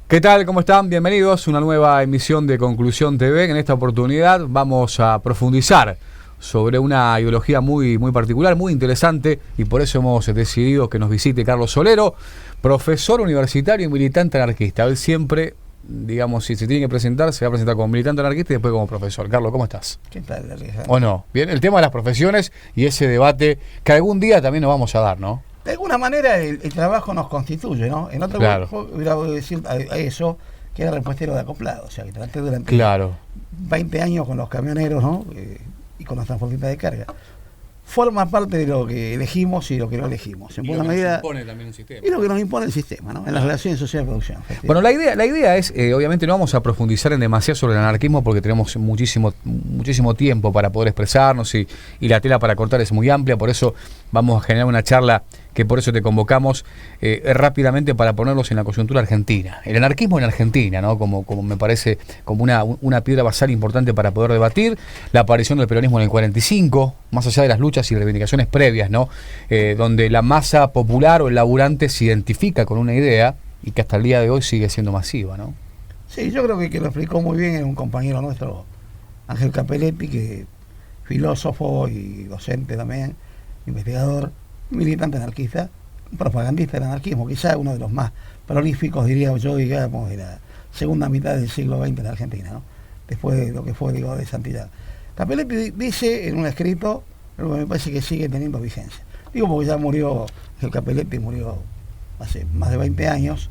¿Qué tal? ¿Cómo están? Bienvenidos a una nueva emisión de Conclusión TV. En esta oportunidad vamos a profundizar sobre una ideología muy particular, muy interesante, y por eso hemos decidido que nos visite Carlos Solero, profesor universitario y militante anarquista. Él siempre, digamos, si se tiene que presentar, se va a presentar como militante anarquista y después como profesor. Carlos, ¿cómo estás? ¿Qué tal, Alejandro? ¿O no? Bien, el tema de las profesiones y ese debate que algún día también nos vamos a dar, ¿no? De alguna manera el trabajo nos constituye, ¿no? En otro Claro. hubiera podido decir a eso que era repuestero de acoplado, o sea, que traté durante Claro. 20 años con los camioneros, ¿no? Y con los transportistas de carga. Forma parte de lo que elegimos y lo que no elegimos. En buena medida. Impone también un sistema. Y lo que nos impone el sistema, ¿no? En las relaciones sociales de producción. Bueno, la idea es, obviamente no vamos a profundizar en demasiado sobre el anarquismo porque tenemos muchísimo tiempo para poder expresarnos y la tela para cortar es muy amplia, por eso vamos a generar una charla que por eso te convocamos rápidamente para ponerlos en la coyuntura argentina. El anarquismo en Argentina, ¿no? Como me parece como una piedra basal importante para poder debatir, la aparición del peronismo en el 45, más allá de las luchas y reivindicaciones previas, ¿no? Donde la masa popular o el laburante se identifica con una idea y que hasta el día de hoy sigue siendo masiva, ¿no? Sí, yo creo que lo explicó muy bien un compañero nuestro, Ángel Capelletti, que filósofo y docente también, investigador, militante anarquista, propagandista del anarquismo, quizá uno de los más prolíficos, diría yo, digamos, de la segunda mitad del siglo XX en Argentina, ¿no? Después de lo que fue, digo, de Santiago. Capelletti dice en un escrito, algo que me parece que sigue teniendo vigencia. Digo porque ya murió, el Capelletti murió hace más de 20 años,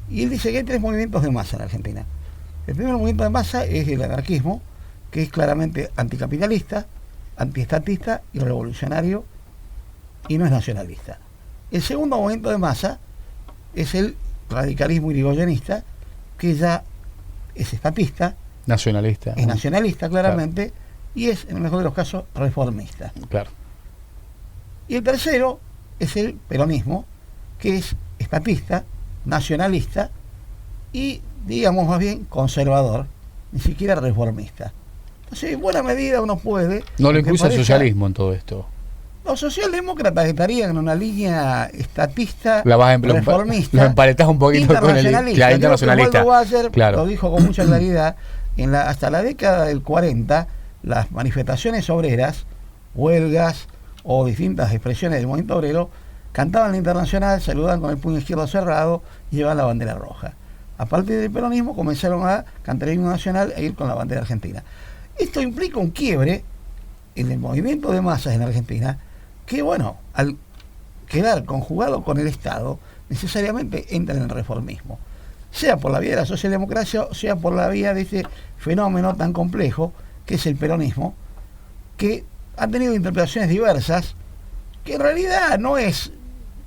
y él dice que hay tres movimientos de masa en Argentina. El primer movimiento de masa es el anarquismo, que es claramente anticapitalista, antiestatista y revolucionario, y no es nacionalista. El segundo movimiento de masa es el radicalismo irigoyenista, que ya es estatista, nacionalista, es nacionalista claramente, claro, y es, en el mejor de los casos, reformista. Claro. Y el tercero es el peronismo, que es estatista, nacionalista y, digamos más bien, conservador, ni siquiera reformista. Entonces, en buena medida uno puede... No le incluye el socialismo en todo esto. Los socialdemócratas estarían en una línea estatista, reformista, lo emparetás un poquito con el internacionalista. Claro. Lo dijo con mucha claridad. Hasta la década del 40, las manifestaciones obreras, huelgas o distintas expresiones del movimiento obrero, cantaban la Internacional, saludaban con el puño izquierdo cerrado y llevaban la bandera roja. A partir del peronismo comenzaron a cantar el himno nacional e ir con la bandera argentina. Esto implica un quiebre en el movimiento de masas en Argentina, que bueno, al quedar conjugado con el Estado, necesariamente entra en el reformismo, sea por la vía de la socialdemocracia, o sea por la vía de este fenómeno tan complejo que es el peronismo, que ha tenido interpretaciones diversas, que en realidad no es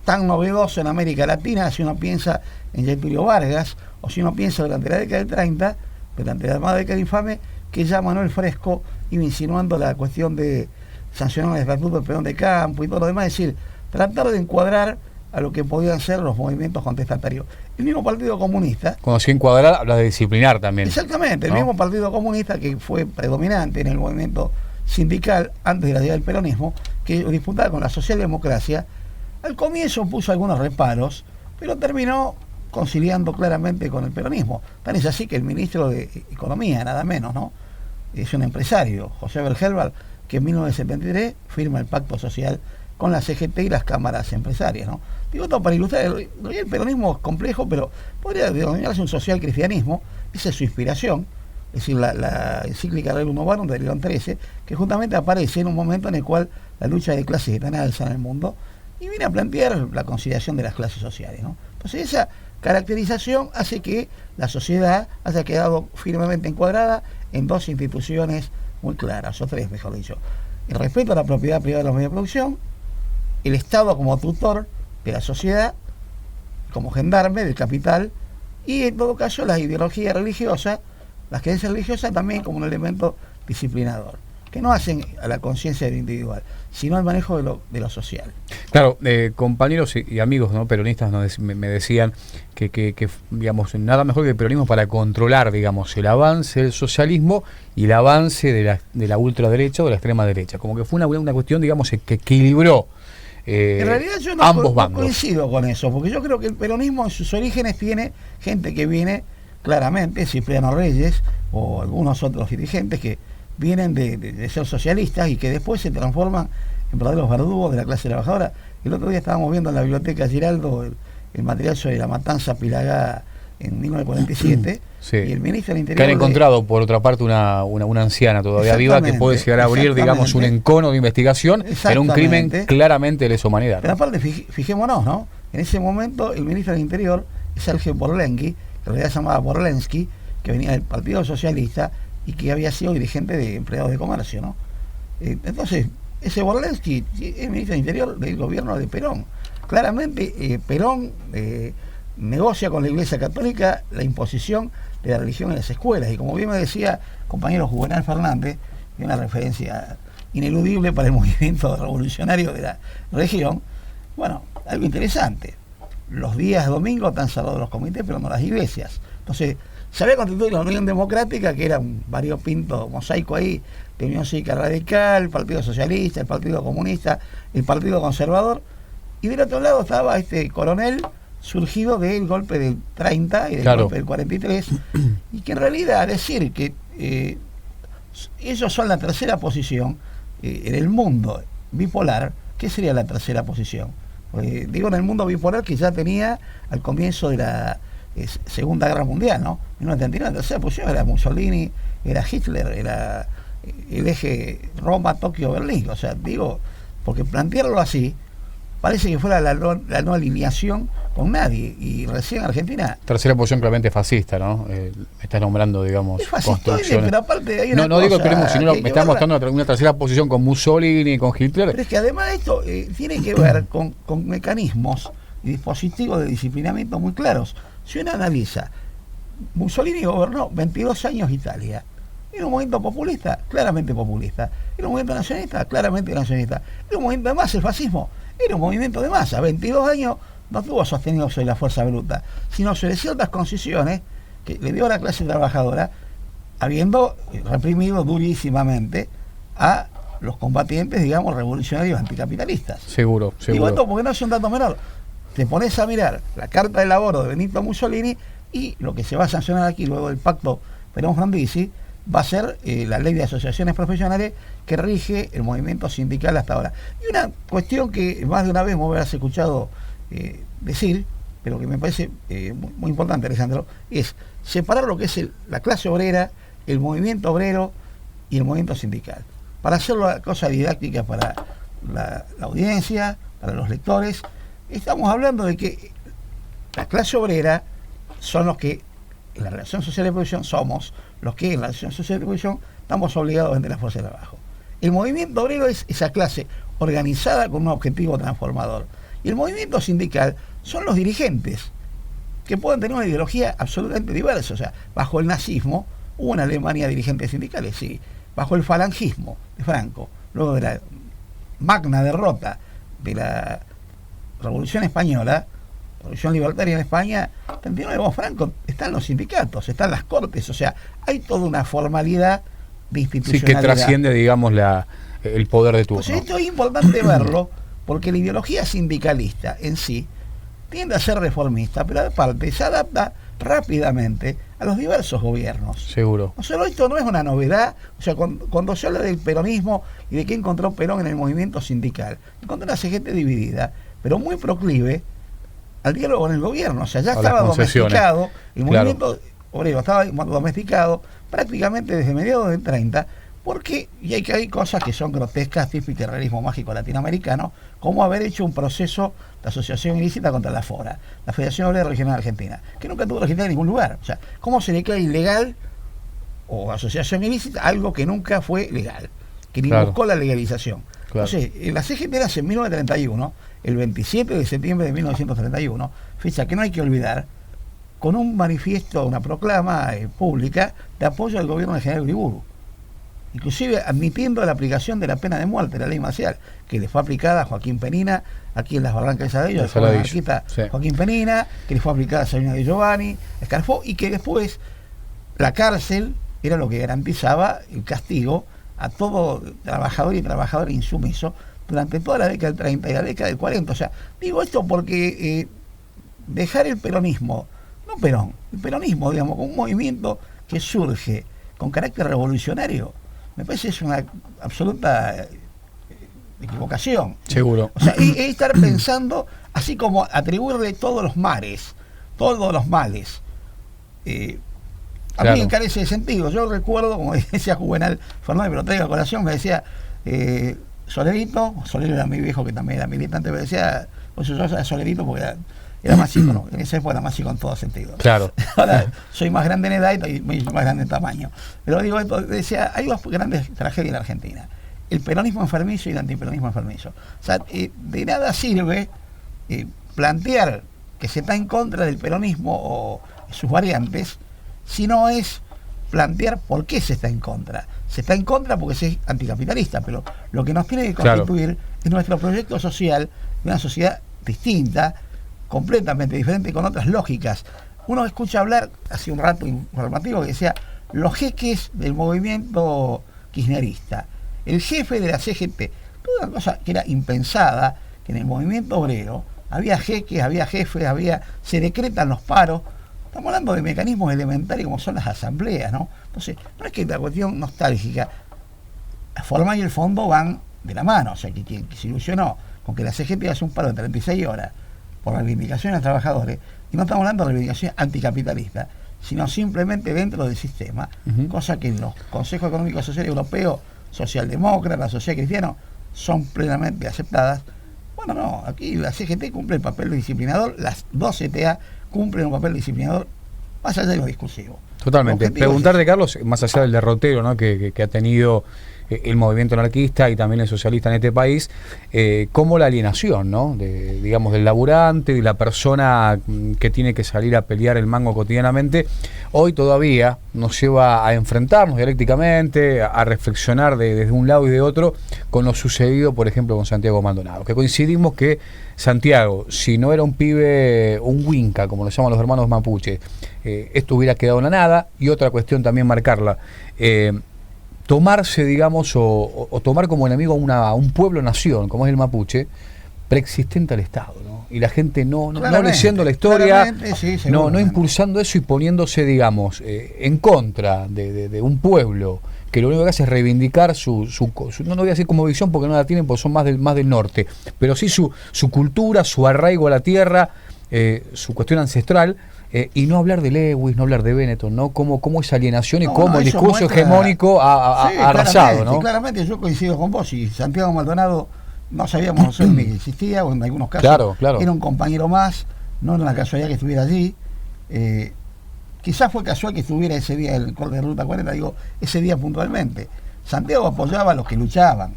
tan novedoso en América Latina si uno piensa en Getúlio Vargas, o si uno piensa durante la década del 30, durante la llamada década infame, que ya Manuel Fresco iba insinuando la cuestión de sancionar el estatuto del peón de campo y todo lo demás, es decir, tratar de encuadrar a lo que podían ser los movimientos contestatarios. El mismo Partido Comunista... Cuando se encuadrar, habla de disciplinar también. Exactamente, el mismo Partido Comunista que fue predominante en el movimiento sindical antes de la llegada del peronismo, que disputaba con la socialdemocracia, al comienzo puso algunos reparos, pero terminó conciliando claramente con el peronismo. Tan es así que el ministro de Economía, nada menos, ¿no?, es un empresario, José Bergelbal, que en 1973 firma el pacto social con la CGT y las cámaras empresarias, ¿no? Digo esto para ilustrar, el peronismo es complejo, pero podría denominarse un social cristianismo, esa es su inspiración, es decir, la encíclica Rerum Novarum de León XIII, que justamente aparece en un momento en el cual la lucha de clases está en alza en el mundo, y viene a plantear la conciliación de las clases sociales, ¿no? Entonces esa caracterización hace que la sociedad haya quedado firmemente encuadrada en dos instituciones muy claras, o tres mejor dicho: el respeto a la propiedad privada de los medios de producción, el Estado como tutor de la sociedad, como gendarme del capital, y en todo caso la ideología religiosa, las creencias religiosas también como un elemento disciplinador, que no hacen a la conciencia del individual, sino al manejo de lo social. Claro, compañeros y amigos, ¿no?, peronistas me decían que digamos, nada mejor que el peronismo para controlar, digamos, el avance del socialismo y el avance de la ultraderecha o de la extrema derecha. Como que fue una cuestión, digamos, que equilibró en realidad yo no, ambos no bandos. coincido con eso, porque yo creo que el peronismo en sus orígenes tiene gente que viene claramente, Cipriano Reyes o algunos otros dirigentes que vienen de ser socialistas y que después se transforman en verdaderos verdugos de la clase trabajadora. El otro día estábamos viendo en la biblioteca Giraldo el material sobre la matanza Pilagá en 1947, sí. Y el ministro del Interior... Que han encontrado, por otra parte, una anciana todavía viva que puede llegar a abrir, digamos, un encono de investigación en un crimen claramente de lesa humanidad. Pero aparte, fijémonos, ¿no? En ese momento, el ministro del Interior es Sergio Borlenki, que en realidad se llamaba Borlensky, que venía del Partido Socialista y que había sido dirigente de empleados de comercio, ¿no? Entonces, ese Borlensky es ministro del Interior del gobierno de Perón. Claramente, Perón negocia con la Iglesia Católica la imposición de la religión en las escuelas. Y como bien me decía compañero Juvenal Fernández, de una referencia ineludible para el movimiento revolucionario de la región, bueno, algo interesante. Los días domingos están cerrados los comités, pero no las iglesias. Entonces, se había constituido la Unión Democrática, que era un variopinto mosaico ahí, de Unión Cívica Radical, el Partido Socialista, el Partido Comunista, el Partido Conservador, y del otro lado estaba este coronel surgido del golpe del 30 y del golpe del 43, y que en realidad decir que ellos son la tercera posición en el mundo bipolar. ¿Qué sería la tercera posición? Digo en el mundo bipolar que ya tenía al comienzo de la Segunda Guerra Mundial, ¿no? En 1939, la tercera posición era Mussolini, era Hitler, era el eje Roma, Tokio, Berlín. O sea, digo, porque plantearlo así parece que fuera la no alineación con nadie, y recién Argentina... Tercera posición claramente fascista, ¿no? Me estás nombrando, digamos, construcciones. Pero aparte hay una no digo que sino me estás mostrando una tercera posición con Mussolini, con Hitler. Pero es que además esto tiene que ver con mecanismos y dispositivos de disciplinamiento muy claros. Si uno analiza, Mussolini gobernó 22 años Italia. Era un movimiento populista, claramente populista. Era un movimiento nacionalista, claramente nacionalista. Era un movimiento de masa, el fascismo. Era un movimiento de masa. 22 años no estuvo sostenido sobre la fuerza bruta, sino sobre ciertas concesiones que le dio a la clase trabajadora, habiendo reprimido durísimamente a los combatientes, digamos, revolucionarios anticapitalistas. Seguro. Digo esto porque no es un dato menor. Te pones a mirar la carta de laboro de Benito Mussolini y lo que se va a sancionar aquí luego del pacto Perón-Frondizi va a ser la ley de asociaciones profesionales que rige el movimiento sindical hasta ahora. Y una cuestión que más de una vez me habrás escuchado decir, pero que me parece muy importante, Alejandro, es separar lo que es la clase obrera, el movimiento obrero y el movimiento sindical. Para hacerlo la cosa didáctica para la audiencia, para los lectores, estamos hablando de que la clase obrera son los que en la relación social de producción somos los que en la relación social de producción estamos obligados a vender la fuerza de trabajo. El movimiento obrero es esa clase organizada con un objetivo transformador. Y el movimiento sindical son los dirigentes que pueden tener una ideología absolutamente diversa. O sea, bajo el nazismo hubo en Alemania dirigentes sindicales, sí. Bajo el falangismo de Franco, luego de la magna derrota de la Revolución Española, Revolución Libertaria en España, 39 Franco, están los sindicatos, están las cortes, o sea, hay toda una formalidad de institucionalidad. Sí, que trasciende, digamos, el poder de turno. Pues esto es importante verlo, porque la ideología sindicalista en sí tiende a ser reformista, pero aparte se adapta rápidamente a los diversos gobiernos. Seguro. O sea, esto no es una novedad. O sea, cuando se habla del peronismo y de qué encontró Perón en el movimiento sindical, encontró una CGT dividida, pero muy proclive al diálogo con el gobierno. O sea, ya estaba domesticado, el movimiento obrero estaba domesticado prácticamente desde mediados del 30, porque hay cosas que son grotescas, típicas del realismo mágico latinoamericano, como haber hecho un proceso de asociación ilícita contra la FORA, la Federación Obrera Regional Argentina, que nunca tuvo registrada en ningún lugar. O sea, ¿cómo se le declara ilegal o asociación ilícita algo que nunca fue legal, que ni buscó la legalización? Entonces, la CGT nace en 1931, el 27 de septiembre de 1931, fecha que no hay que olvidar, con un manifiesto, una proclama pública de apoyo al gobierno del general Uriburu, inclusive admitiendo la aplicación de la pena de muerte, la ley marcial, que le fue aplicada a Joaquín Penina, aquí en las Barrancas de Saladillo, Joaquín Penina, que le fue aplicada a Sabina de Giovanni, Escarfó, y que después la cárcel era lo que garantizaba el castigo a todo trabajador y trabajadora insumiso, durante toda la década del 30 y la década del 40. O sea, digo esto porque dejar el peronismo, no Perón, el peronismo, digamos, como un movimiento que surge con carácter revolucionario, me parece que es una absoluta equivocación. Seguro. O sea, es estar pensando, así como atribuirle todos los males, a mí me carece de sentido. Yo recuerdo, como decía Juvenal Fernández, pero traigo a colación, me decía Solerito era mi viejo que también era militante, me decía, pues yo era Solerito porque era más chico, ¿no? En esa época era más chico en todo sentido. Claro. Ahora soy más grande en edad y más grande en tamaño. Pero digo esto, decía, hay dos grandes tragedias en la Argentina: el peronismo enfermizo y el antiperonismo enfermizo. O sea, de nada sirve plantear que se está en contra del peronismo o sus variantes, si no es plantear por qué se está en contra. Se está en contra porque se es anticapitalista, pero lo que nos tiene que constituir es nuestro proyecto social de una sociedad distinta, completamente diferente, con otras lógicas. Uno escucha hablar hace un rato informativo que decía los jeques del movimiento kirchnerista, el jefe de la CGT, toda una cosa que era impensada, que en el movimiento obrero había jeques, había jefes, se decretan los paros. Estamos hablando de mecanismos elementarios como son las asambleas, ¿no? Entonces, no es que la cuestión nostálgica, la forma y el fondo van de la mano. O sea, que quien se ilusionó con que la CGT hace un paro de 36 horas por reivindicaciones de trabajadores, y no estamos hablando de reivindicaciones anticapitalistas, sino simplemente dentro del sistema, cosa que en los consejos económicos sociales europeos, socialdemócratas, social cristianos, son plenamente aceptadas. Bueno, no, aquí la CGT cumple el papel disciplinador, las dos CTA cumplen un papel disciplinador más allá de lo discursivo. Totalmente. Preguntarte, Carlos, más allá del derrotero, ¿no?, que ha tenido el movimiento anarquista y también el socialista en este país, cómo la alienación, ¿no?, digamos, del laburante, de la persona que tiene que salir a pelear el mango cotidianamente, hoy todavía nos lleva a enfrentarnos dialécticamente, a reflexionar desde un lado y de otro con lo sucedido, por ejemplo, con Santiago Maldonado, que coincidimos que Santiago, si no era un pibe, un Winca, como lo llaman los hermanos mapuches, esto hubiera quedado en la nada. Y otra cuestión también marcarla, tomarse, digamos, o tomar como enemigo a un pueblo-nación, como es el mapuche, preexistente al Estado, ¿no? Y la gente no leyendo la historia, sí, no impulsando eso y poniéndose, digamos, en contra de un pueblo que lo único que hace es reivindicar no voy a decir como visión porque no la tienen, porque son más del norte, pero sí su cultura, su arraigo a la tierra, su cuestión ancestral, y no hablar de Lewis, no hablar de Benetton, ¿no? Cómo esa alienación y cómo el discurso hegemónico ha arrasado, ¿no? Claramente, yo coincido con vos, y Santiago Maldonado no sabíamos ni que existía, o en algunos casos era un compañero más, no era una casualidad que estuviera allí. Quizás fue casual que estuviera ese día el corte de Ruta 40, digo, ese día puntualmente. Santiago apoyaba a los que luchaban.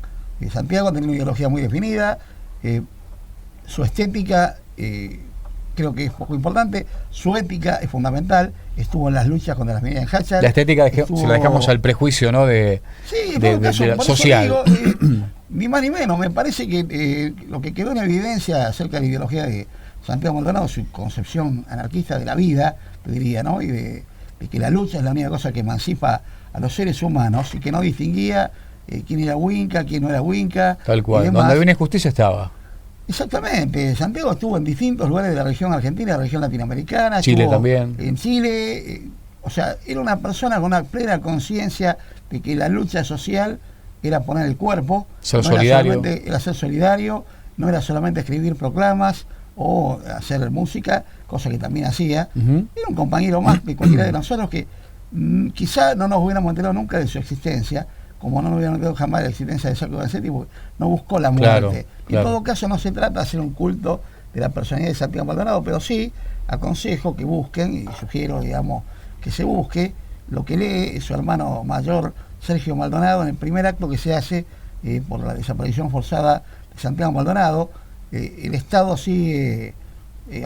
Santiago tenía una ideología muy definida, su estética creo que es poco importante, su ética es fundamental, estuvo en las luchas contra las medidas en Hatchard. La estética se la dejamos al prejuicio, ¿no? Social. Digo, ni más ni menos, me parece que lo que quedó en evidencia acerca de la ideología de Santiago Maldonado, su concepción anarquista de la vida, te diría, ¿no? Y de que la lucha es la única cosa que emancipa a los seres humanos y que no distinguía quién era Winca, quién no era Winca. Tal cual, donde había injusticia estaba. Exactamente, Santiago estuvo en distintos lugares de la región argentina, de la región latinoamericana, Chile también. En Chile, o sea, era una persona con una plena conciencia de que la lucha social era poner el cuerpo, ser solidario. Era ser solidario, no era solamente escribir proclamas o hacer música, cosa que también hacía. Era un compañero más que cualquiera de nosotros que quizá no nos hubiéramos enterado nunca de su existencia, como no nos hubiéramos enterado jamás de la existencia de Sacco Vanzetti, porque no buscó la muerte. En todo caso, no se trata de hacer un culto de la personalidad de Santiago Maldonado, pero sí aconsejo que busquen, y sugiero, digamos, que se busque lo que lee su hermano mayor Sergio Maldonado en el primer acto que se hace por la desaparición forzada de Santiago Maldonado. El Estado sigue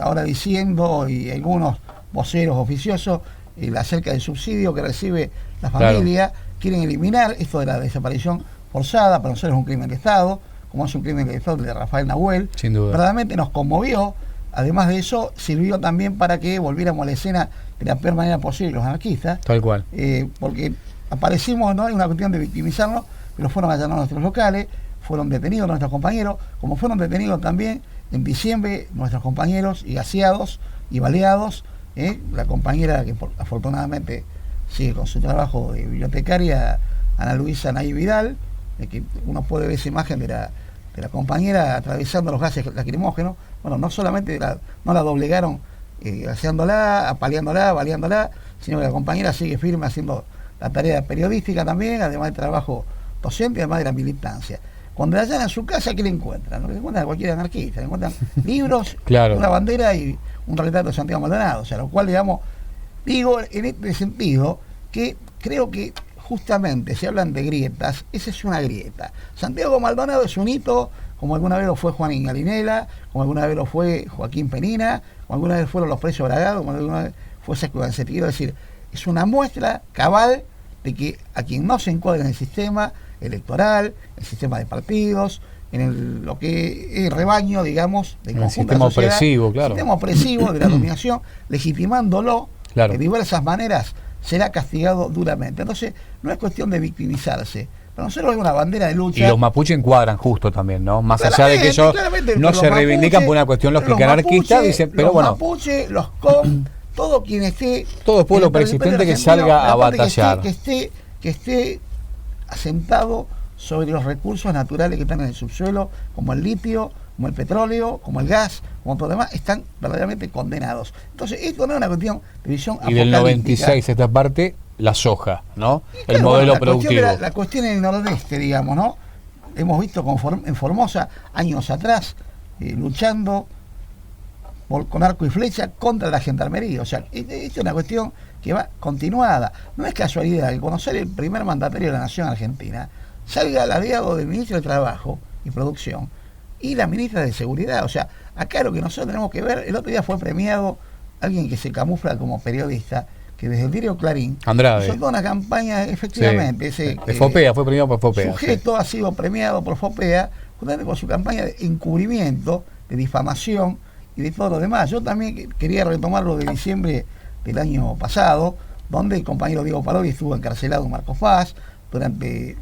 ahora diciendo, y algunos voceros oficiosos, acerca del subsidio que recibe la familia, quieren eliminar esto de la desaparición forzada. Para nosotros es un crimen de Estado, como es un crimen de Estado de Rafael Nahuel. Sin duda. Verdaderamente nos conmovió. Además de eso, sirvió también para que volviéramos a la escena de la peor manera posible los anarquistas. Tal cual. Porque aparecimos, no hay una cuestión de victimizarnos, pero fueron a allanar nuestros locales, fueron detenidos nuestros compañeros, como fueron detenidos también en diciembre nuestros compañeros y gaseados y baleados, la compañera que afortunadamente sigue con su trabajo de bibliotecaria, Ana Luisa Nay Vidal, que uno puede ver esa imagen de la compañera atravesando los gases lacrimógenos. Bueno, no solamente no la doblegaron gaseándola, apaleándola, baleándola, sino que la compañera sigue firme haciendo la tarea periodística también, además del trabajo docente, además de la militancia. Cuando la allanan su casa, ¿qué le encuentran? No le encuentran a cualquier anarquista, le encuentran libros, claro, una bandera y un retrato de Santiago Maldonado. O sea, lo cual, digamos, digo en este sentido que creo que justamente si hablan de grietas, esa es una grieta. Santiago Maldonado es un hito, como alguna vez lo fue Juan Ingalinela, como alguna vez lo fue Joaquín Penina, como alguna vez fueron los presos Bragado, como alguna vez fue Sesco Gancetti. Es decir, es una muestra cabal de que a quien no se encuadra en el sistema electoral, el sistema de partidos, lo que es el rebaño, digamos, del el sistema opresivo, claro. El sistema opresivo de la dominación, legitimándolo, claro, de diversas maneras, será castigado duramente. Entonces, no es cuestión de victimizarse. Para nosotros es una bandera de lucha. Y los mapuches encuadran justo también, ¿no? Más allá de que ellos no se reivindican por una cuestión lógica anarquista, dicen, pero bueno. Los mapuches, los com, todo quien esté. Todo pueblo persistente que salga a batallar. Que esté asentado sobre los recursos naturales que están en el subsuelo, como el litio, como el petróleo, como el gas, como todo lo demás, están verdaderamente condenados. Entonces, esto no es una cuestión de visión apocalíptica. Y del 96, esta parte, la soja, ¿no? El modelo productivo. La cuestión en el nordeste, digamos, ¿no? Hemos visto en Formosa, años atrás, luchando con arco y flecha contra la gendarmería. O sea, esta es una cuestión que va continuada. No es casualidad que conocer el primer mandatario de la nación argentina salga al aliado del ministro de Trabajo y Producción y la ministra de Seguridad. O sea, acá lo que nosotros tenemos que ver, el otro día fue premiado alguien que se camufla como periodista, que desde el diario Clarín Andrade soltó una campaña, efectivamente, sí, Fopea, fue premiado por Fopea. Sujeto ha sido premiado por Fopea justamente con su campaña de encubrimiento, de difamación y de todo lo demás. Yo también quería retomar lo de diciembre del año pasado, donde el compañero Diego Parodi estuvo encarcelado en Marcos Paz durante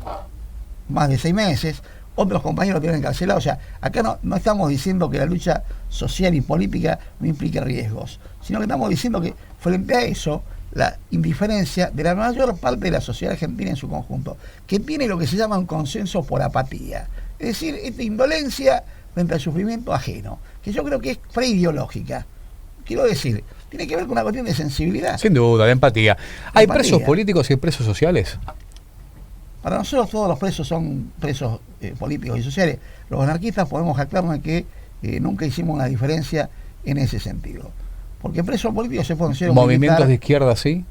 más de 6 meses, otros compañeros lo tienen encarcelado. O sea, acá no estamos diciendo que la lucha social y política no implique riesgos, sino que estamos diciendo que frente a eso, la indiferencia de la mayor parte de la sociedad argentina en su conjunto, que tiene lo que se llama un consenso por apatía, es decir, esta indolencia frente al sufrimiento ajeno, que yo creo que es preideológica. Quiero decir, tiene que ver con una cuestión de sensibilidad. Sin duda, de empatía. ¿Hay presos políticos y presos sociales? Para nosotros todos los presos son presos políticos y sociales. Los anarquistas podemos jactarnos de que nunca hicimos una diferencia en ese sentido. Porque presos políticos se pueden ser ¿movimientos de izquierda sí?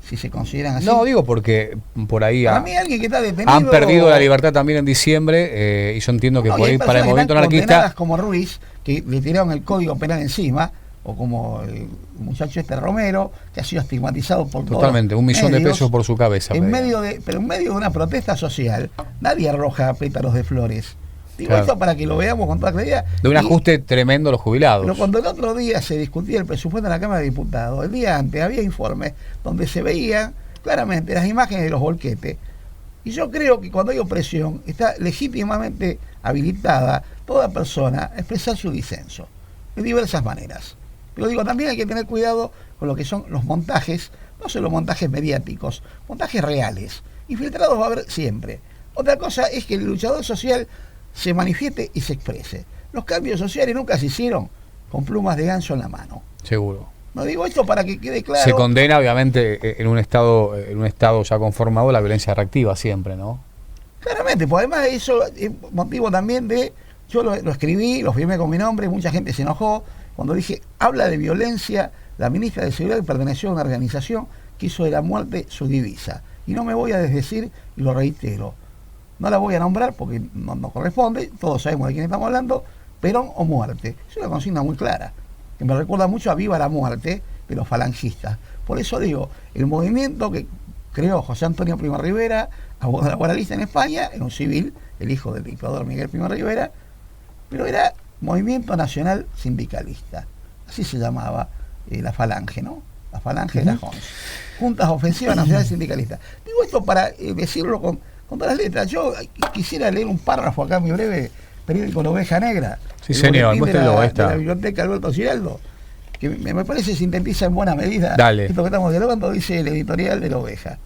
Si se consideran así. No, digo porque por ahí para mí alguien que está detenido, han perdido la libertad también en diciembre, y yo entiendo que por ahí para el movimiento anarquista, como Ruiz, que le tiraron el código penal encima, o como el muchacho Romero, que ha sido estigmatizado por totalmente, todos $1 millón de pesos por su cabeza. Pero en medio de una protesta social, nadie arroja pétalos de flores. Digo esto para que lo veamos con toda claridad. De un ajuste tremendo a los jubilados. Pero cuando el otro día se discutía el presupuesto en la Cámara de Diputados, el día antes había informes donde se veían claramente las imágenes de los volquetes. Y yo creo que cuando hay opresión, está legítimamente habilitada toda persona a expresar su disenso de diversas maneras. Pero digo, también hay que tener cuidado con lo que son los montajes, no solo montajes mediáticos, montajes reales. Infiltrados va a haber siempre. Otra cosa es que el luchador social se manifieste y se exprese. Los cambios sociales nunca se hicieron con plumas de ganso en la mano. Seguro. No digo esto para que quede claro. Se condena, obviamente, en un estado ya conformado, la violencia reactiva siempre, ¿no? Claramente, pues además eso es motivo también de... Yo lo escribí, lo firmé con mi nombre, mucha gente se enojó cuando dije, habla de violencia, la ministra de Seguridad perteneció a una organización que hizo de la muerte su divisa. Y no me voy a desdecir, y lo reitero, no la voy a nombrar porque no corresponde, todos sabemos de quién estamos hablando, Perón o muerte. Es una consigna muy clara, que me recuerda mucho a Viva la Muerte de los falangistas. Por eso digo, el movimiento que creó José Antonio Primo Rivera, abogado laboralista en España, era un civil, el hijo del dictador Miguel Primo Rivera, pero era Movimiento Nacional Sindicalista, así se llamaba la falange, ¿no? La falange de la JONS. Juntas Ofensivas Nacionales Sindicalistas. Digo esto para decirlo con todas las letras. Yo quisiera leer un párrafo acá en mi breve periódico La Oveja Negra. Sí, señor, muéstrelo, ahí de está. la biblioteca Alberto Giraldo, que me parece sintetiza en buena medida Dale. esto que estamos dialogando, dice el editorial de La Oveja.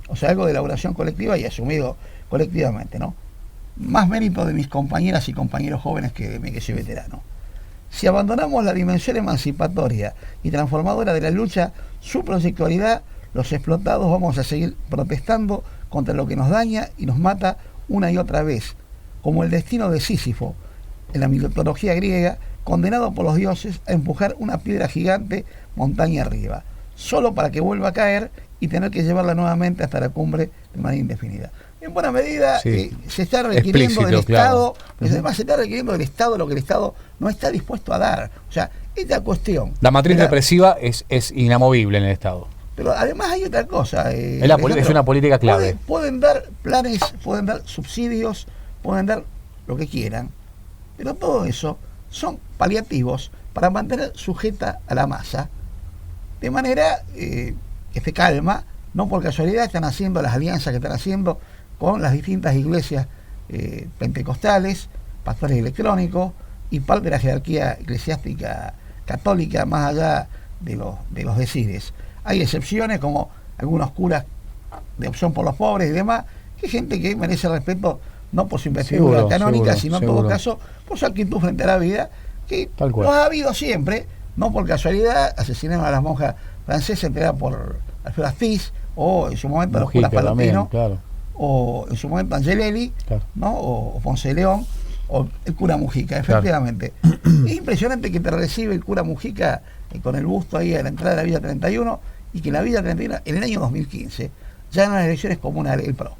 O sea, algo de elaboración colectiva y asumido colectivamente, ¿no? Más mérito de mis compañeras y compañeros jóvenes que de mí, que soy veterano. Si abandonamos la dimensión emancipatoria y transformadora de la lucha, su proyectualidad, los explotados vamos a seguir protestando contra lo que nos daña y nos mata una y otra vez, como el destino de Sísifo, en la mitología griega, condenado por los dioses a empujar una piedra gigante montaña arriba, solo para que vuelva a caer y tener que llevarla nuevamente hasta la cumbre de manera indefinida. En buena medida se está requiriendo del Estado, además se está requiriendo del Estado lo que el Estado no está dispuesto a dar. O sea, esta cuestión... La matriz represiva es inamovible en el Estado. Pero además hay otra cosa. Es una política clave. Pueden dar planes, pueden dar subsidios, pueden dar lo que quieran, pero todo eso son paliativos para mantener sujeta a la masa, de manera que se calma. No por casualidad están haciendo las alianzas que están haciendo con las distintas iglesias pentecostales, pastores electrónicos y parte de la jerarquía eclesiástica católica, más allá de los decires. Hay excepciones como algunos curas de Opción por los Pobres y demás, que hay gente que merece respeto no por su investidura canónica, sino en todo caso por su actitud frente a la vida, que los ha habido siempre, no por casualidad. Asesinaron a las monjas francesas entregadas por Alfredo Astiz, o en su momento los curas Palotino, o en su momento Angelelli, ¿no? O Ponce de León, o el cura Mujica, efectivamente. Es impresionante que te recibe el cura Mujica con el busto ahí a la entrada de la Villa 31, y que en la Villa 31, en el año 2015, ya en las elecciones comunales el PRO.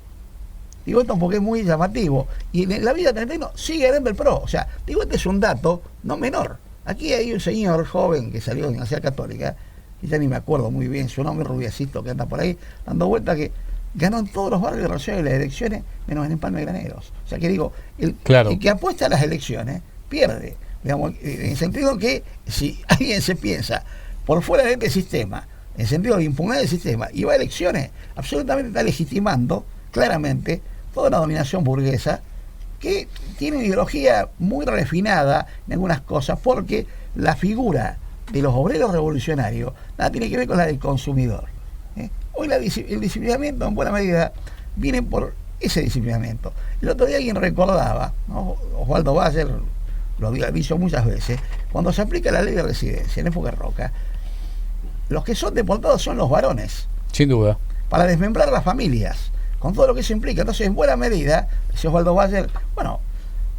Digo esto porque es muy llamativo, y en la Villa 31 sigue ganando el PRO. O sea, digo, este es un dato no menor. Aquí hay un señor joven que salió de la Universidad Católica, y ya ni me acuerdo muy bien su nombre, rubiacito, que anda por ahí dando vuelta, que ganó en todos los barrios de Rosario de las elecciones, menos en Empalme de Graneros. O sea que digo, el que apuesta a las elecciones pierde, digamos, en el sentido que si alguien se piensa por fuera de este sistema, en el sentido de impugnar el sistema, y va a elecciones, absolutamente está legitimando claramente toda una dominación burguesa que tiene una ideología muy refinada en algunas cosas, porque la figura de los obreros revolucionarios nada tiene que ver con la del consumidor. Hoy el disciplinamiento en buena medida viene por ese disciplinamiento. El otro día alguien recordaba, ¿no? Osvaldo Bayer lo había dicho muchas veces, cuando se aplica la ley de residencia en época Roca, los que son deportados son los varones. Sin duda. Para desmembrar las familias, con todo lo que eso implica. Entonces, en buena medida, decía Osvaldo Bayer, bueno,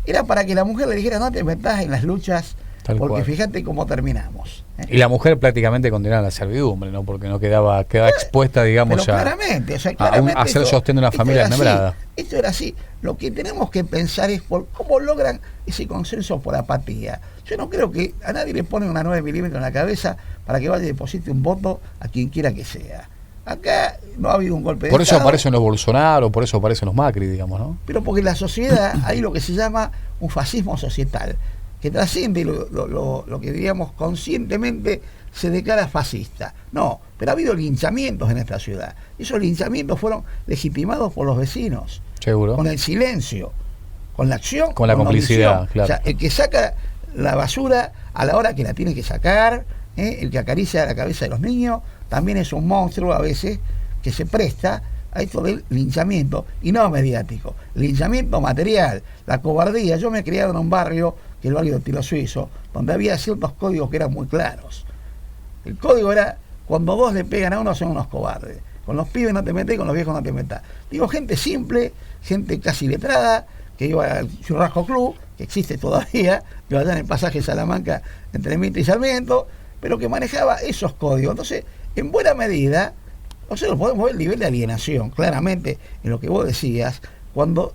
era para que la mujer le dijera: no te metas en las luchas, porque fíjate cómo terminamos. Y la mujer prácticamente condenada a la servidumbre, ¿no? Porque no quedaba expuesta, digamos, claramente, a ser sostén de una familia desmembrada. Esto era así. Lo que tenemos que pensar es por cómo logran ese consenso por apatía. Yo no creo que a nadie le ponen una 9 milímetros en la cabeza para que vaya y deposite un voto a quien quiera que sea. Acá no ha habido un golpe de Por eso Estado, aparecen los Bolsonaro, por eso aparecen los Macri, digamos, ¿no? pero porque en la sociedad hay lo que se llama un fascismo societal, que trasciende lo que diríamos conscientemente se declara fascista. No, pero ha habido linchamientos en esta ciudad. Esos linchamientos fueron legitimados por los vecinos. Seguro. Con el silencio, con la acción, con la complicidad, claro. O sea, el que saca la basura a la hora que la tiene que sacar, el que acaricia la cabeza de los niños, también es un monstruo a veces que se presta a esto del linchamiento, y no mediático, linchamiento material, la cobardía. Yo me he criado en un barrio, que es el barrio de Tiro Suizo, donde había ciertos códigos que eran muy claros. El código era: cuando dos le pegan a uno son unos cobardes, con los pibes no te metés, con los viejos no te metas. Digo, gente simple, gente casi letrada, que iba al Churrasco Club, que existe todavía, que allá en el pasaje Salamanca entre Mitre y Sarmiento, pero que manejaba esos códigos. Entonces, en buena medida, nosotros podemos ver el nivel de alienación, claramente, en lo que vos decías, cuando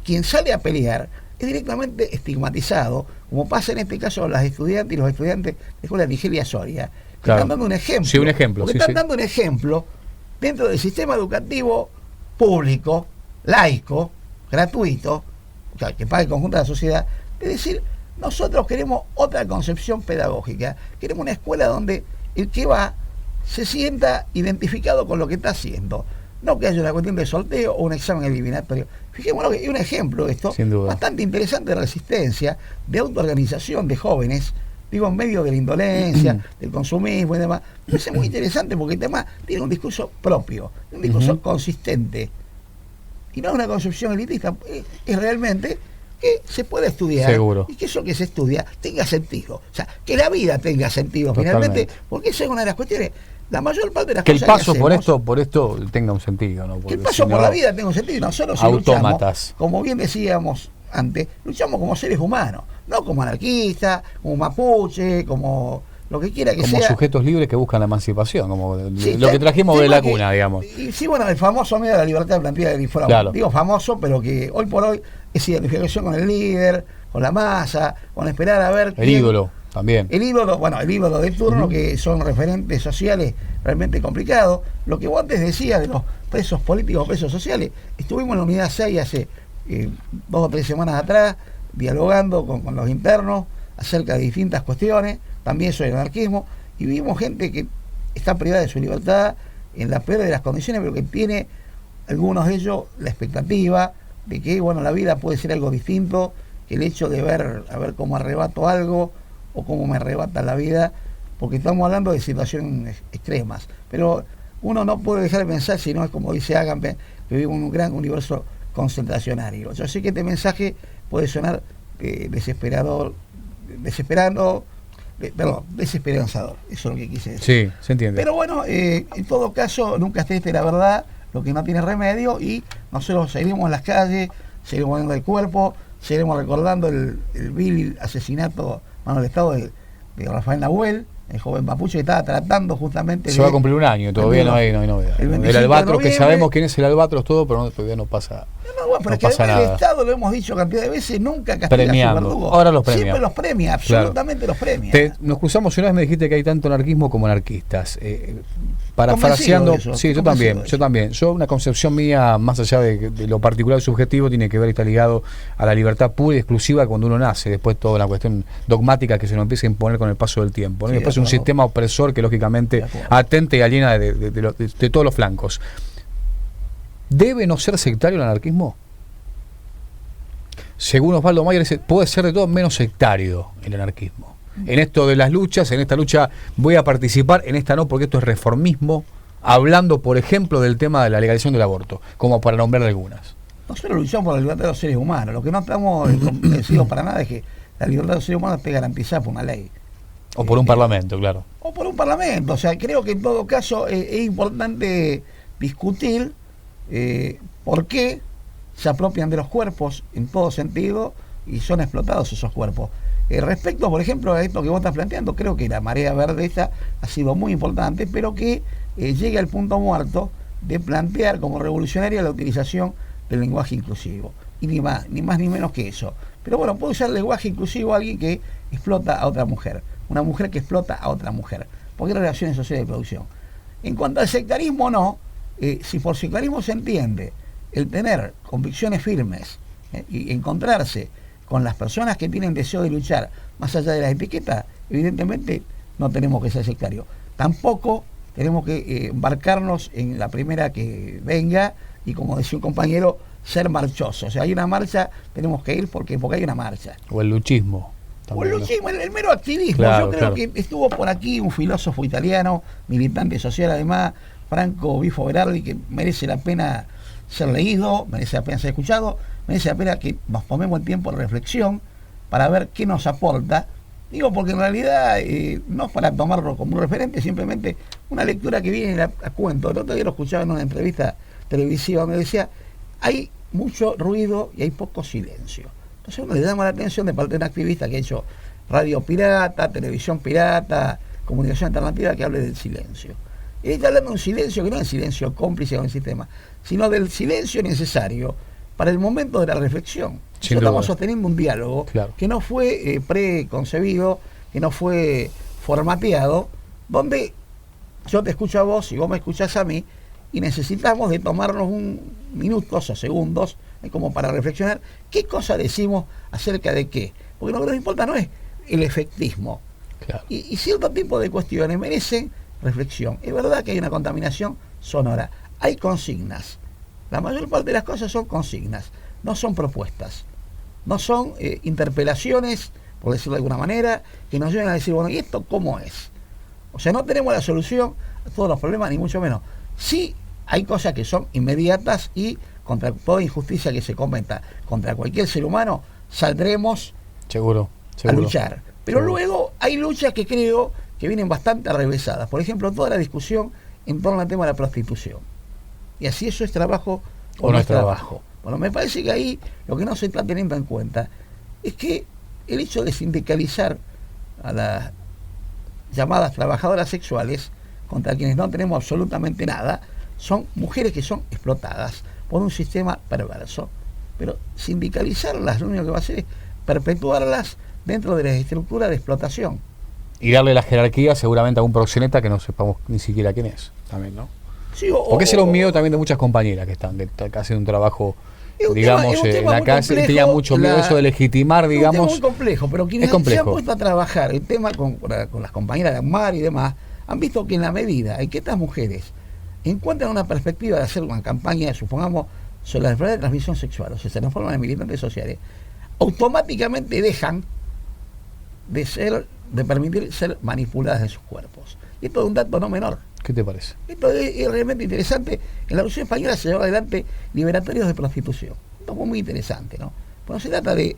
quien sale a pelear es directamente estigmatizado, como pasa en este caso con las estudiantes y los estudiantes de la escuela de Nigelia Soria, que están dando un ejemplo. Sí, un ejemplo. Están dando un ejemplo dentro del sistema educativo público, laico, gratuito, que paga el conjunto de la sociedad. Es decir, nosotros queremos otra concepción pedagógica, queremos una escuela donde el que va se sienta identificado con lo que está haciendo. no que haya una cuestión de sorteo o un examen eliminatorio. Fijémonos que hay un ejemplo de esto bastante interesante de resistencia, de autoorganización de jóvenes, digo, en medio de la indolencia, del consumismo y demás. Me parece muy interesante porque el tema tiene un discurso propio, un discurso consistente. Y no es una concepción elitista, es realmente que se puede estudiar. Seguro. Y que eso que se estudia tenga sentido. O sea, que la vida tenga sentido finalmente, porque esa es una de las cuestiones. La mayor parte de las que cosas el paso que por esto tenga un sentido, ¿no? Que el paso por la vida tenga un sentido. Nosotros si autómatas. luchamos, como bien decíamos antes, luchamos como seres humanos, no como anarquistas, como mapuche, como lo que quiera que como sea. Como sujetos libres que buscan la emancipación, como sí, lo que trajimos de la cuna, digamos. Y sí, bueno, el famoso miedo a la libertad de plantear el informe. Claro. Digo famoso, pero que hoy por hoy es identificación con el líder, con la masa, con esperar a ver el ídolo también. El ídolo, bueno, el ídolo de turno, que son referentes sociales realmente complicados. Lo que vos antes decías de los presos políticos, presos sociales, estuvimos en la unidad 6 hace 2 o 3 semanas atrás, dialogando con los internos acerca de distintas cuestiones, también sobre el anarquismo, y vimos gente que está privada de su libertad en la peor de las condiciones, pero que tiene, algunos de ellos, la expectativa de que, bueno, la vida puede ser algo distinto, que el hecho de ver, a ver cómo arrebato algo, o cómo me arrebata la vida, porque estamos hablando de situaciones extremas. Pero uno no puede dejar de pensar, si no es como dice Agamben, que vivimos en un gran universo concentracionario. Yo sé que este mensaje puede sonar desesperanzador, eso es lo que quise decir. Sí, se entiende. Pero bueno, en todo caso, nunca esté triste la verdad, lo que no tiene remedio, y nosotros seguiremos en las calles, seguiremos viendo el cuerpo, seguiremos recordando el vil asesinato mano del Estado de Rafael Nahuel, el joven mapuche que estaba tratando justamente se va a cumplir un año, todavía no hay novedad. El albatros, que sabemos quién es el albatros todo, pero todavía no pasa. Bueno, pero es que el Estado, lo hemos dicho cantidad de veces, nunca castiga a su verdugo. Ahora los premia. Siempre los premia, absolutamente los premia. Nos cruzamos una vez, me dijiste que hay tanto anarquismo como anarquistas. Parafraseando, sí, yo también. Yo, una concepción mía, más allá de lo particular y subjetivo, tiene que ver y está ligado a la libertad pura y exclusiva cuando uno nace, después toda la cuestión dogmática que se nos empieza a imponer con el paso del tiempo, ¿no? Sí, y después un sistema opresor que lógicamente atenta y aliena de todos los flancos. ¿Debe no ser sectario el anarquismo? Según Osvaldo Mayer, puede ser de todo menos sectario el anarquismo. En esto de las luchas, en esta lucha voy a participar, en esta no, porque esto es reformismo, hablando, por ejemplo, del tema de la legalización del aborto, como para nombrar algunas. Nosotros luchamos por la libertad de los seres humanos. Lo que no estamos convencidos para nada es que la libertad de los seres humanos esté garantizada por una ley. O por un parlamento, claro. O por un parlamento. O sea, creo que en todo caso es importante discutir por qué se apropian de los cuerpos en todo sentido y son explotados esos cuerpos. Respecto, por ejemplo, a esto que vos estás planteando, creo que la marea verde esta ha sido muy importante, pero que llegue al punto muerto de plantear como revolucionaria la utilización del lenguaje inclusivo. Y ni más ni menos que eso. Pero bueno, puede usar el lenguaje inclusivo a alguien que explota a otra mujer, una mujer que explota a otra mujer, porque hay relaciones sociales de producción. En cuanto al sectarismo, no. Si por sectarismo se entiende el tener convicciones firmes y encontrarse con las personas que tienen deseo de luchar más allá de las etiquetas, evidentemente no tenemos que ser sectarios. Tampoco tenemos que embarcarnos en la primera que venga y, como decía un compañero, ser marchosos. O sea, hay una marcha, tenemos que ir porque hay una marcha. O el luchismo. O el luchismo, el mero activismo. Claro, yo creo que estuvo por aquí un filósofo italiano, militante social además, Franco Bifo Berardi, que merece la pena ser leído, merece la pena ser escuchado, merece la pena que nos tomemos el tiempo de reflexión para ver qué nos aporta. Digo, porque en realidad no es para tomarlo como un referente, simplemente una lectura que viene a cuento. El otro día lo escuchaba en una entrevista televisiva donde decía, hay mucho ruido y hay poco silencio. Entonces uno le llama la atención de parte de un activista que ha hecho radio pirata, televisión pirata, comunicación alternativa, que hable del silencio. Y está hablando de un silencio que no es silencio cómplice con el sistema, sino del silencio necesario para el momento de la reflexión. Estamos sosteniendo un diálogo que no fue preconcebido, que no fue formateado, donde yo te escucho a vos y vos me escuchás a mí, y necesitamos de tomarnos un minutos o segundos como para reflexionar qué cosa decimos acerca de qué. Porque lo que nos importa no es el efectismo. Y cierto tipo de cuestiones merecen reflexión. Es verdad que hay una contaminación sonora. hay consignas. La mayor parte de las cosas son consignas, no son propuestas, no son interpelaciones, por decirlo de alguna manera, que nos lleven a decir, bueno, ¿y esto cómo es? O sea, no tenemos la solución a todos los problemas, ni mucho menos. Sí hay cosas que son inmediatas y contra toda injusticia que se cometa contra cualquier ser humano, saldremos seguro. a luchar. Pero seguro. luego hay luchas que creo que vienen bastante arrevesadas. Por ejemplo, toda la discusión en torno al tema de la prostitución. Y así eso es trabajo o no es trabajo. Bueno, me parece que ahí lo que no se está teniendo en cuenta es que el hecho de sindicalizar a las llamadas trabajadoras sexuales, contra quienes no tenemos absolutamente nada, son mujeres que son explotadas por un sistema perverso. Pero sindicalizarlas lo único que va a hacer es perpetuarlas dentro de la estructura de explotación. Y darle la jerarquía seguramente a un proxeneta que no sepamos ni siquiera quién es, también, ¿no? Sí, porque ese era un miedo también de muchas compañeras que están haciendo un trabajo, digamos, en la casa, tenía mucho miedo eso de legitimar, digamos. Es muy complejo, pero quienes se han puesto a trabajar el tema con las compañeras de AMAR y demás, han visto que en la medida en que estas mujeres encuentran una perspectiva de hacer una campaña, supongamos, sobre la enfermedad de transmisión sexual, o sea, se transforman en militantes sociales, automáticamente dejan de permitir ser manipuladas en sus cuerpos. Y esto es un dato no menor. ¿Qué te parece? Esto es realmente interesante. En la Revolución Española se llevó adelante liberatorios de prostitución. Esto fue muy interesante, ¿no? Pues no se trata de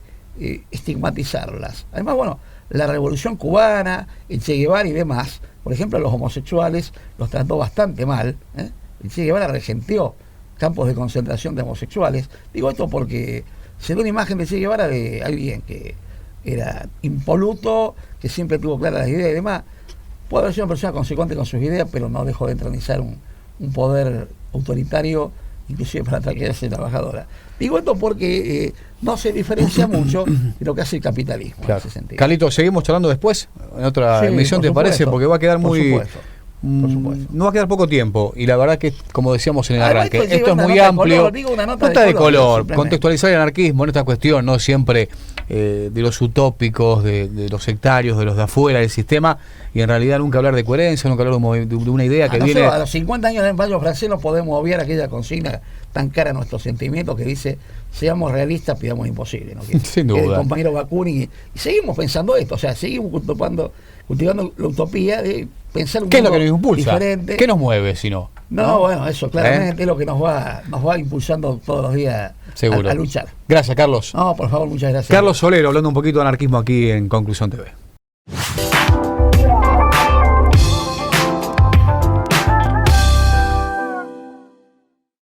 estigmatizarlas. Además, bueno, la Revolución Cubana, el Che Guevara y demás, por ejemplo, a los homosexuales los trató bastante mal. El Che Guevara regenteó campos de concentración de homosexuales. Digo esto porque se ve una imagen de Che Guevara de alguien que era impoluto, que siempre tuvo claras las ideas y demás. Puede haber sido una persona consecuente con sus ideas, pero no dejó de entronizar un poder autoritario, inclusive para la clase trabajadora. Digo esto porque no se diferencia mucho de lo que hace el capitalismo, claro, en ese sentido. Carlito, seguimos charlando después, en otra emisión, ¿te parece? Porque va a quedar muy... Por supuesto. No va a quedar poco tiempo, y la verdad que, como decíamos en el arranque, esto es muy amplio. Nota de color, contextualizar el anarquismo en esta cuestión, no siempre de los utópicos, de los sectarios, de los de afuera del sistema, y en realidad nunca hablar de coherencia, nunca hablar de una idea que viene... A los 50 años del Mayo francés no podemos obviar aquella consigna tan cara a nuestros sentimientos que dice: seamos realistas, pidamos imposible, ¿no? Sin duda. El compañero Bakunin, y seguimos pensando esto, o sea, seguimos cultivando la utopía de pensar un mundo. ¿Qué es lo que nos impulsa? Diferente. ¿Qué nos mueve si no? No, bueno, eso claramente es lo que nos va impulsando todos los días a luchar. Gracias, Carlos. No, por favor, muchas gracias. Carlos Solero, hablando un poquito de anarquismo aquí en Conclusión TV.